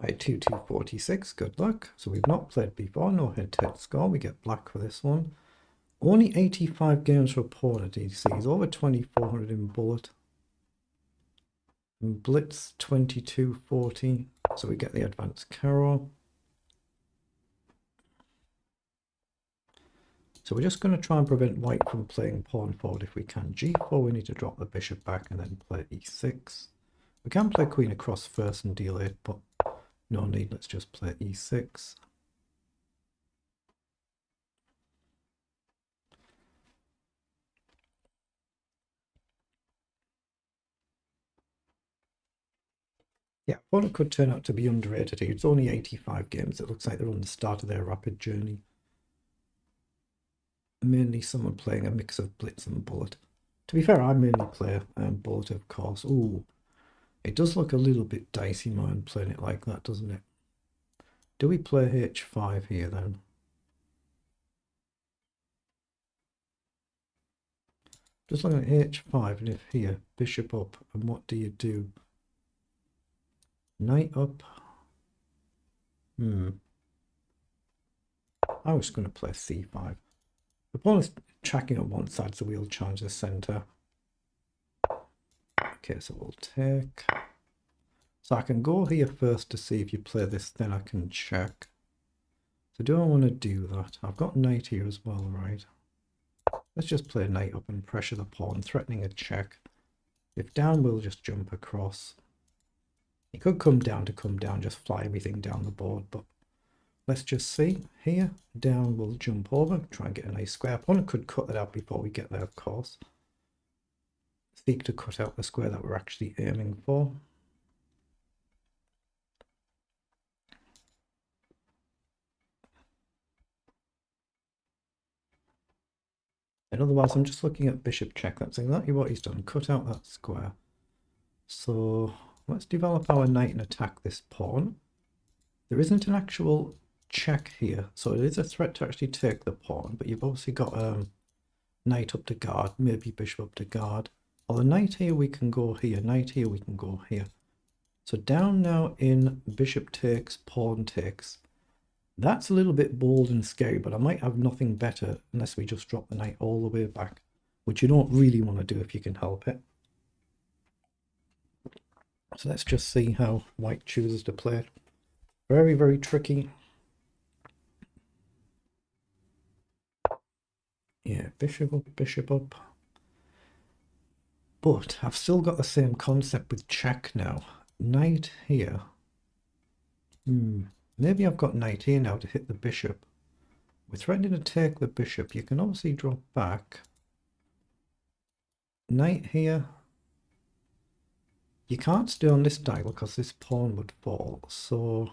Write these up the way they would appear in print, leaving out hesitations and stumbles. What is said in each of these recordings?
Right, 2246, good luck. So we've not played before, no head-to-head score. We get black for this one. Only 85 games for pawn at DC. He's over 2400 in bullet. And blitz 2240. So we get the advanced carrow. So we're just going to try and prevent white from playing pawn forward if we can. G4, we need to drop the bishop back and then play E6. We can play queen across first and deal 8, but no need, let's just play E6. Yeah, opponent could turn out to be underrated here. It's only 85 games. It looks like they're on the start of their rapid journey. Mainly someone playing a mix of blitz and bullet. To be fair, I mainly play bullet, of course. Ooh, it does look a little bit dicey, man, playing it like that, doesn't it? Do we play H5 here then? Just looking at H5, and if here, bishop up, and what do you do? Knight up. I was going to play C5. The pawn is tracking on one side, so we'll challenge the center. Okay, so we'll take. So I can go here first to see if you play this, then I can check. So do I want to do that? I've got knight here as well, right? Let's just play knight up and pressure the pawn, threatening a check. If down, we'll just jump across. He could come down, just fly everything down the board, but let's just see. Here, down, we'll jump over, try and get a nice square. Opponent could cut that out before we get there, of course. Seek to cut out the square that we're actually aiming for. And otherwise, I'm just looking at bishop check. That's exactly what he's done. Cut out that square. So let's develop our knight and attack this pawn. There isn't an actual check here, so it is a threat to actually take the pawn, but you've obviously got knight up to guard, maybe bishop up to guard. Or the knight here, we can go here. Knight here, we can go here. So down now in bishop takes, pawn takes. That's a little bit bold and scary, but I might have nothing better unless we just drop the knight all the way back, which you don't really want to do if you can help it. So let's just see how white chooses to play it. Very, very tricky. Yeah, bishop up, bishop up. But I've still got the same concept with check now. Knight here. Maybe I've got knight here now to hit the bishop. We're threatening to take the bishop. You can obviously drop back. Knight here. You can't stay on this diagonal because this pawn would fall. So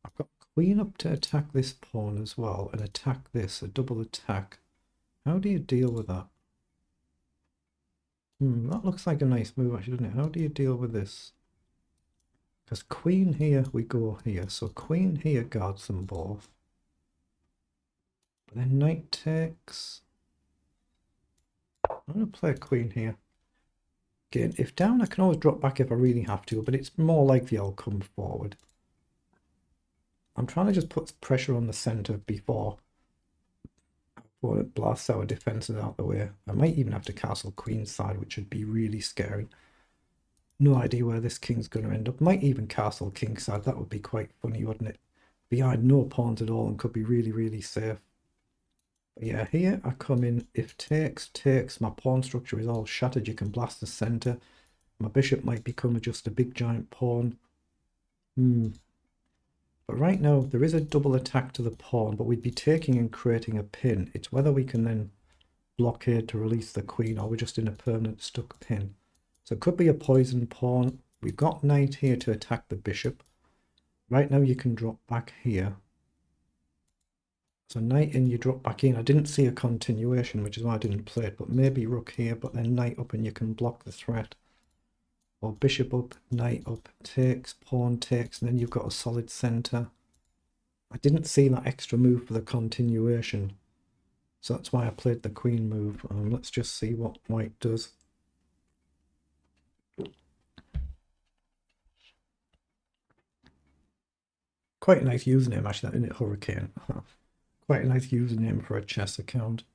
I've got queen up to attack this pawn as well and attack this, a double attack. How do you deal with that? That looks like a nice move actually, doesn't it? How do you deal with this? Because queen here, we go here. So queen here guards them both. But then knight takes. I'm going to play queen here. Again, if down, I can always drop back if I really have to, but it's more likely I'll come forward. I'm trying to just put pressure on the center before it blasts our defenses out the way. I might even have to castle queen's side, which would be really scary. No idea where this king's going to end up. Might even castle king's side. That would be quite funny, wouldn't it? Behind no pawns at all and could be really, really safe. But yeah, here I come in. If takes, takes. My pawn structure is all shattered. You can blast the center. My bishop might become just a big giant pawn. But right now, there is a double attack to the pawn, but we'd be taking and creating a pin. It's whether we can then blockade to release the queen or we're just in a permanent stuck pin. So it could be a poison pawn. We've got knight here to attack the bishop. Right now, you can drop back here. So knight in, you drop back in. I didn't see a continuation, which is why I didn't play it, but maybe rook here, but then knight up and you can block the threat. Or bishop up, knight up, takes, pawn takes, and then you've got a solid center. I didn't see that extra move for the continuation. So that's why I played the queen move. Let's just see what white does. Quite a nice username, actually, isn't it? Hurricane. Quite a nice username for a chess account.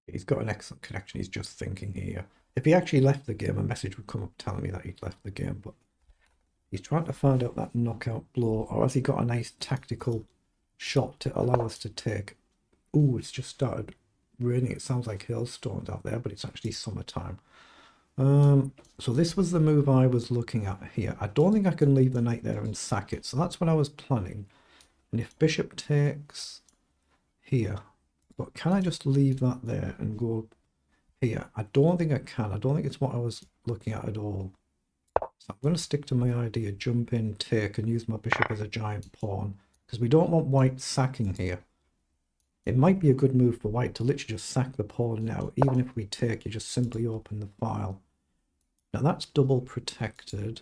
He's got an excellent connection. He's just thinking here. If he actually left the game, a message would come up telling me that he'd left the game, but he's trying to find out that knockout blow, or has he got a nice tactical shot to allow us to take? Ooh, it's just started raining. It sounds like hailstones out there, but it's actually summertime. So this was the move I was looking at here. I don't think I can leave the knight there and sack it, so that's what I was planning. And if bishop takes here, but can I just leave that there and go here? I don't think I can. I don't think it's what I was looking at all. So I'm going to stick to my idea, jump in, take, and use my bishop as a giant pawn, because we don't want white sacking here. It might be a good move for white to literally just sack the pawn now. Even if we take, you just simply open the file. Now that's double protected.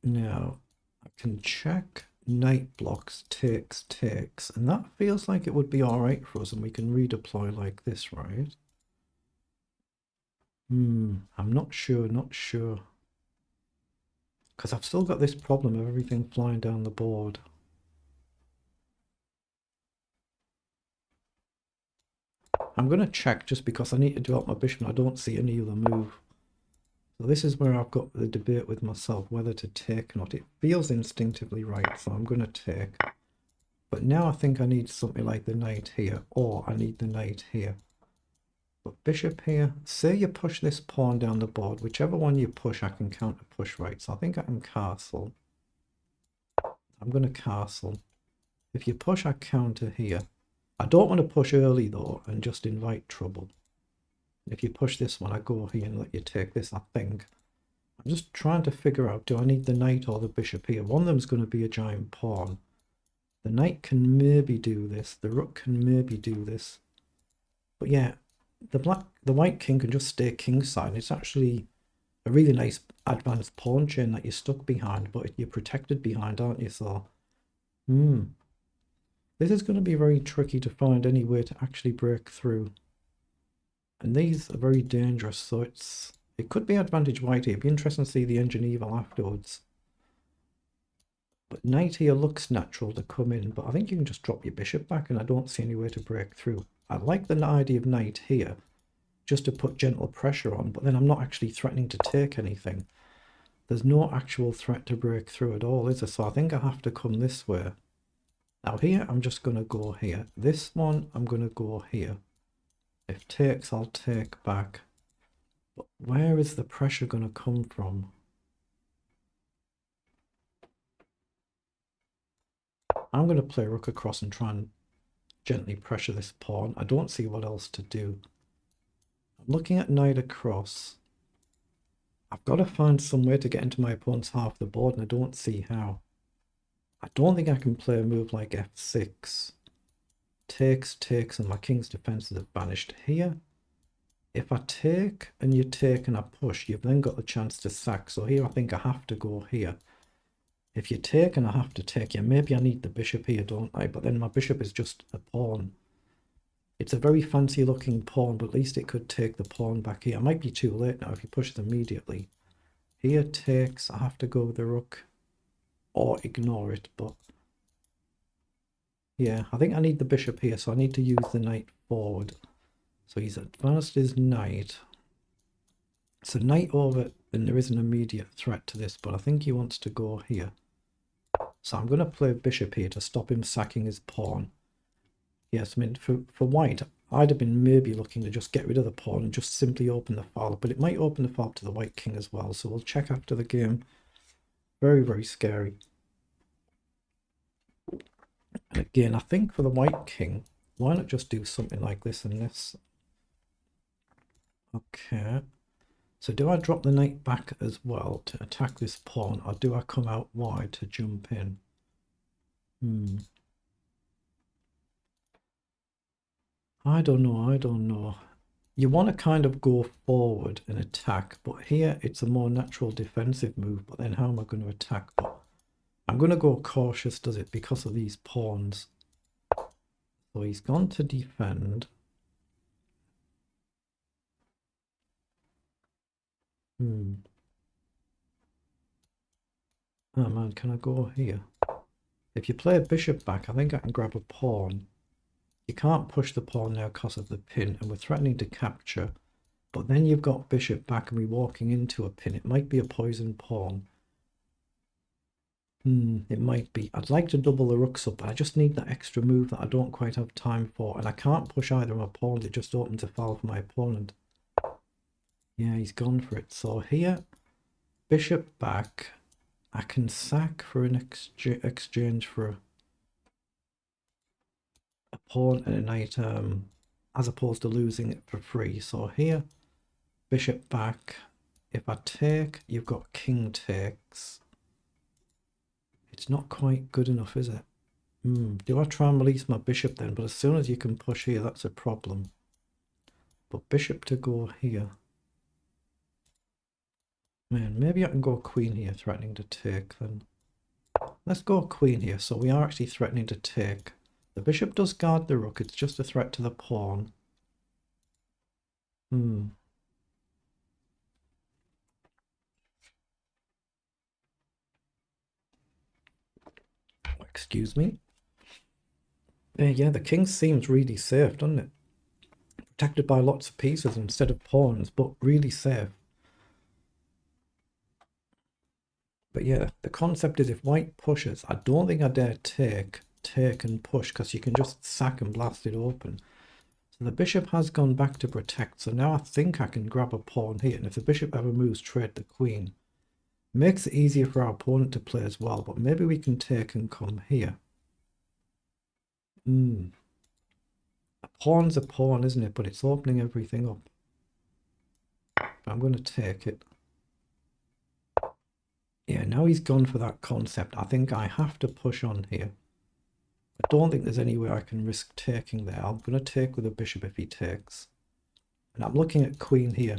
Now I can check knight blocks, takes, and that feels like it would be all right for us, and we can redeploy like this, right? I'm not sure, because I've still got this problem of everything flying down the board. I'm going to check just because I need to develop my bishop and I don't see any other move. So this is where I've got the debate with myself whether to take or not. It feels instinctively right, so I'm going to take. But now I think I need something like the knight here, or I need the knight here. But bishop here, say you push this pawn down the board, whichever one you push I can counter push, right? So I think I can castle. I'm going to castle. If you push I counter here. I don't want to push early though and just invite trouble. If you push this one, I go here and let you take this, I think. I'm just trying to figure out, do I need the knight or the bishop here? One of them's going to be a giant pawn. The knight can maybe do this. The rook can maybe do this. But yeah, the white king can just stay kingside. It's actually a really nice advanced pawn chain that you're stuck behind, but you're protected behind, aren't you? So, this is going to be very tricky to find any way to actually break through. And these are very dangerous, so it could be advantage white here. It'd be interesting to see the engine evil afterwards. But knight here looks natural to come in, but I think you can just drop your bishop back and I don't see any way to break through. I like the idea of knight here, just to put gentle pressure on, but then I'm not actually threatening to take anything. There's no actual threat to break through at all, is there? So I think I have to come this way. Now here, I'm just going to go here. This one, I'm going to go here. If takes, I'll take back. But where is the pressure going to come from? I'm going to play rook across and try and gently pressure this pawn. I don't see what else to do. I'm looking at knight across. I've got to find some way to get into my opponent's half the board, and I don't see how. I don't think I can play a move like f6. Takes, and my king's defenses have vanished here. If I take and you take and I push, you've then got the chance to sack. So here I think I have to go here. If you take and I have to take, yeah, maybe I need the bishop here, don't I? But then my bishop is just a pawn. It's a very fancy looking pawn, but at least it could take the pawn back here. It might be too late now if he pushes immediately. Here takes, I have to go with the rook or ignore it, but yeah, I think I need the bishop here, so I need to use the knight forward. So he's advanced his knight. So knight over, and there is an immediate threat to this, but I think he wants to go here. So I'm going to play bishop here to stop him sacking his pawn. Yes, I mean, for white, I'd have been maybe looking to just get rid of the pawn and just simply open the file, but it might open the file to the white king as well, so we'll check after the game. Very, very scary. And again, I think for the white king, why not just do something like this and this? Okay. So do I drop the knight back as well to attack this pawn, or do I come out wide to jump in? I don't know. You want to kind of go forward and attack, but here it's a more natural defensive move. But then how am I going to attack? But I'm going to go cautious, does it, because of these pawns. So he's gone to defend. Oh man, can I go here? If you play a bishop back, I think I can grab a pawn. You can't push the pawn now because of the pin, and we're threatening to capture. But then you've got bishop back and we're walking into a pin. It might be a poison pawn. It might be. I'd like to double the rooks up, but I just need that extra move that I don't quite have time for. And I can't push either of my pawns. It just opens a foul for my opponent. Yeah, he's gone for it. So here, bishop back. I can sack for an exchange for a pawn and a knight, as opposed to losing it for free. So here, bishop back. If I take, you've got king takes. It's not quite good enough, is it? Do I try and release my bishop then? But as soon as you can push here, that's a problem. But bishop to go here. Man, maybe I can go queen here, threatening to take then. Let's go queen here. So we are actually threatening to take. The bishop does guard the rook. It's just a threat to the pawn. Excuse me. Yeah, the king seems really safe, doesn't it? Protected by lots of pieces instead of pawns, but really safe. But yeah, the concept is if white pushes, I don't think I dare take and push, because you can just sack and blast it open. So the bishop has gone back to protect, so now I think I can grab a pawn here, and if the bishop ever moves, trade the queen. Makes it easier for our opponent to play as well, but maybe we can take and come here. A pawn's a pawn, isn't it? But it's opening everything up. I'm going to take it. Yeah, now he's gone for that concept. I think I have to push on here. I don't think there's any way I can risk taking there. I'm going to take with a bishop if he takes. And I'm looking at queen here.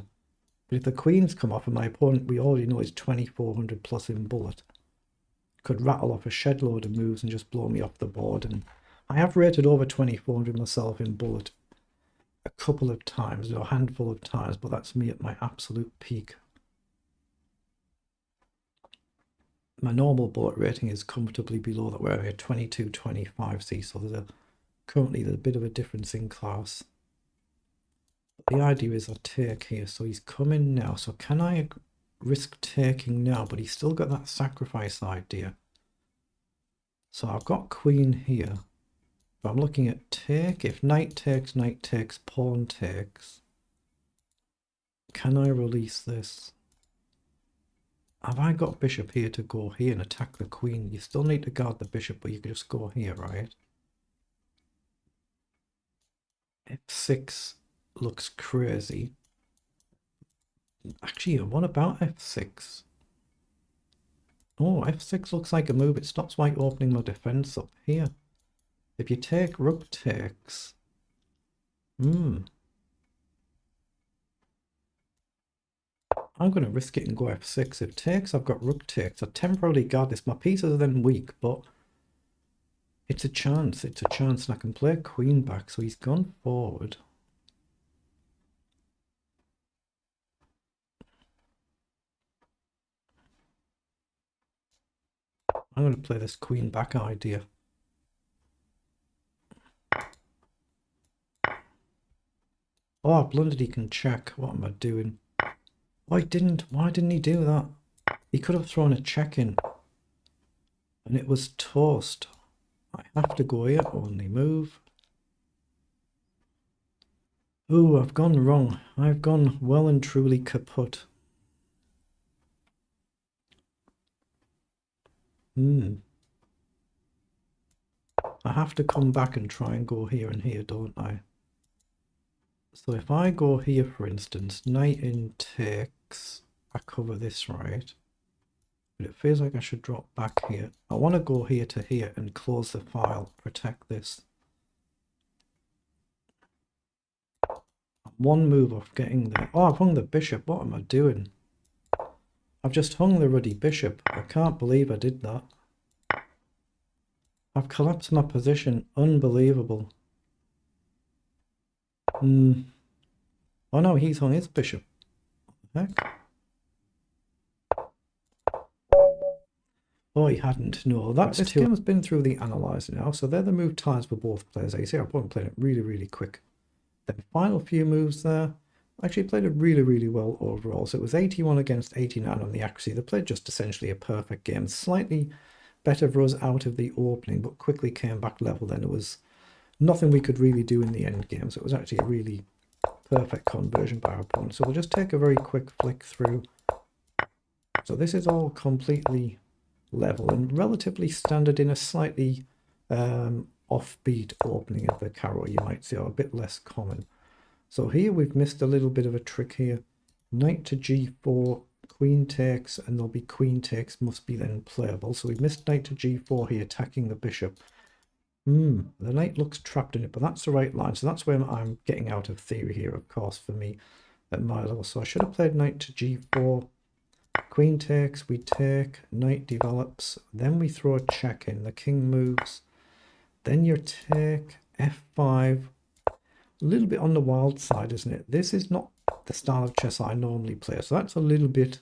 But if the queens come off and my opponent, we already know, is 2400 plus in bullet, could rattle off a shed load of moves and just blow me off the board. And I have rated over 2400 myself in bullet a couple of times, or a handful of times, but that's me at my absolute peak. My normal bullet rating is comfortably below that, where I had 2225. See, so currently there's a bit of a difference in class. But the idea is I take here, so he's coming now. So can I risk taking now? But he's still got that sacrifice idea. So I've got queen here. But I'm looking at take. If knight takes, pawn takes. Can I release this? Have I got bishop here to go here and attack the queen? You still need to guard the bishop, but you can just go here, right? F6 looks crazy. Actually, what about F6? Oh, F6 looks like a move. It stops white opening my defense up here. If you take, rook takes. I'm going to risk it and go F6. If takes, I've got rook takes. I temporarily guard this. My pieces are then weak, but it's a chance. It's a chance, and I can play queen back. So he's gone forward. I'm going to play this queen back idea. Oh, I blundered. He can check. What am I doing? Why didn't he do that? He could have thrown a check in. And it was toast. I have to go here. Only move. Oh, I've gone wrong. I've gone well and truly kaput. I have to come back and try and go here and here, don't I? So if I go here, for instance, knight in takes. thinks I cover this right, but it feels like I should drop back here. I want to go here to here and close the file, protect this. One move off getting there. Oh, I've hung the bishop. What am I doing? I've just hung the ruddy bishop. I can't believe I did that. I've collapsed my position. Unbelievable. Oh no, he's hung his bishop. What the heck? Oh, he hadn't. No, that's this game has been through the analyzer now. So they're the move times for both players. You see, I've played it really, really quick. The final few moves there, actually played it really, really well overall. So it was 81 against 89 on the accuracy. They played just essentially a perfect game. Slightly better for us out of the opening, but quickly came back level. Then it was nothing we could really do in the end game. So it was actually a really perfect conversion by our opponent. So we'll just take a very quick flick through. So this is all completely level and relatively standard in a slightly offbeat opening of the carrow, you might say, or a bit less common. So here we've missed a little bit of a trick here. Knight to g4, queen takes, and there'll be queen takes, must be then playable. So we've missed knight to g4 here, attacking the bishop. The knight looks trapped in it, but that's the right line. So that's where I'm getting out of theory here, of course, for me at my level. So I should have played knight to g4, queen takes, we take, knight develops, then we throw a check in, the king moves, then you take f5. A little bit on the wild side, isn't it? This is not the style of chess I normally play, so that's a little bit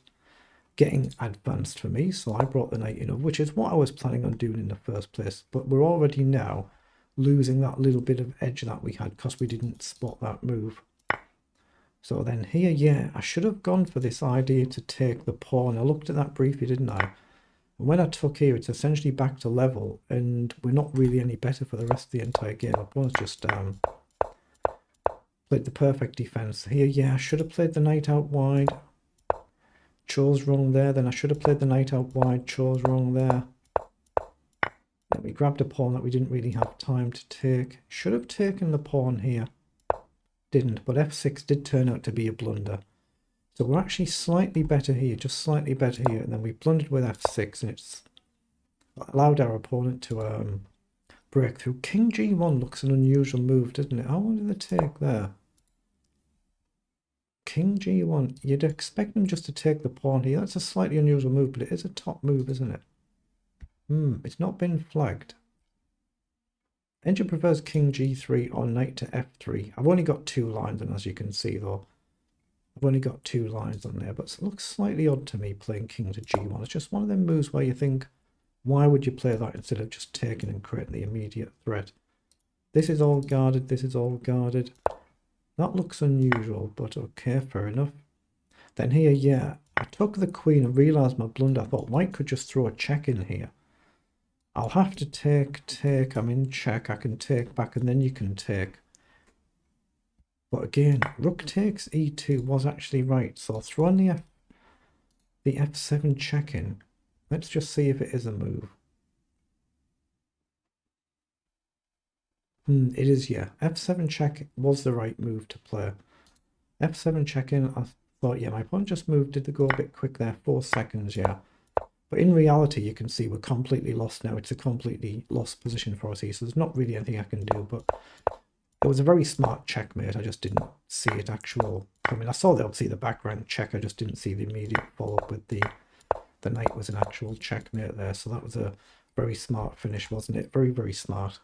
getting advanced for me. So I brought the knight in, which is what I was planning on doing in the first place, but we're already now losing that little bit of edge that we had because we didn't spot that move. So then here, yeah, I should have gone for this idea to take the pawn. I looked at that briefly, didn't I? And when I took here, it's essentially back to level, and we're not really any better for the rest of the entire game. I was just played the perfect defense here. Yeah, I should have played the knight out wide. Chose wrong there. Then I should have played the knight out wide. Chose wrong there. Then we grabbed a pawn that we didn't really have time to take. Should have taken the pawn here. Didn't, but f6 did turn out to be a blunder. So we're actually slightly better here, just slightly better here. And then we blundered with f6, and it's allowed our opponent to break through. King g1 looks an unusual move, doesn't it? How long did they take there? King g1, you'd expect them just to take the pawn here. That's a slightly unusual move, but it is a top move, isn't it? It's not been flagged. Engine prefers king g3 or knight to f3. I've only got 2 lines, and as you can see though, I've only got 2 lines on there, but it looks slightly odd to me playing king to g1. It's just one of them moves where you think, why would you play that instead of just taking and creating the immediate threat? This is all guarded, this is all guarded. That looks unusual, but okay, fair enough. Then here, yeah, I took the queen and realised my blunder. I thought white could just throw a check in here. I'll have to take, I'm in check, I can take back, and then you can take. But again, rook takes e2 was actually right, so I'll throw in the f7 check in. Let's just see if it is a move. It is, yeah. f7 check was the right move to play. f7 check in, I thought, yeah, my pawn just moved, did they go a bit quick there? 4 seconds, yeah. But in reality, you can see we're completely lost now. It's a completely lost position for us here, so there's not really anything I can do. But it was a very smart checkmate. I just didn't see it actual. I mean, I saw obviously the background check. I just didn't see the immediate follow-up with the knight was an actual checkmate there. So that was a very smart finish, wasn't it? Very, very smart.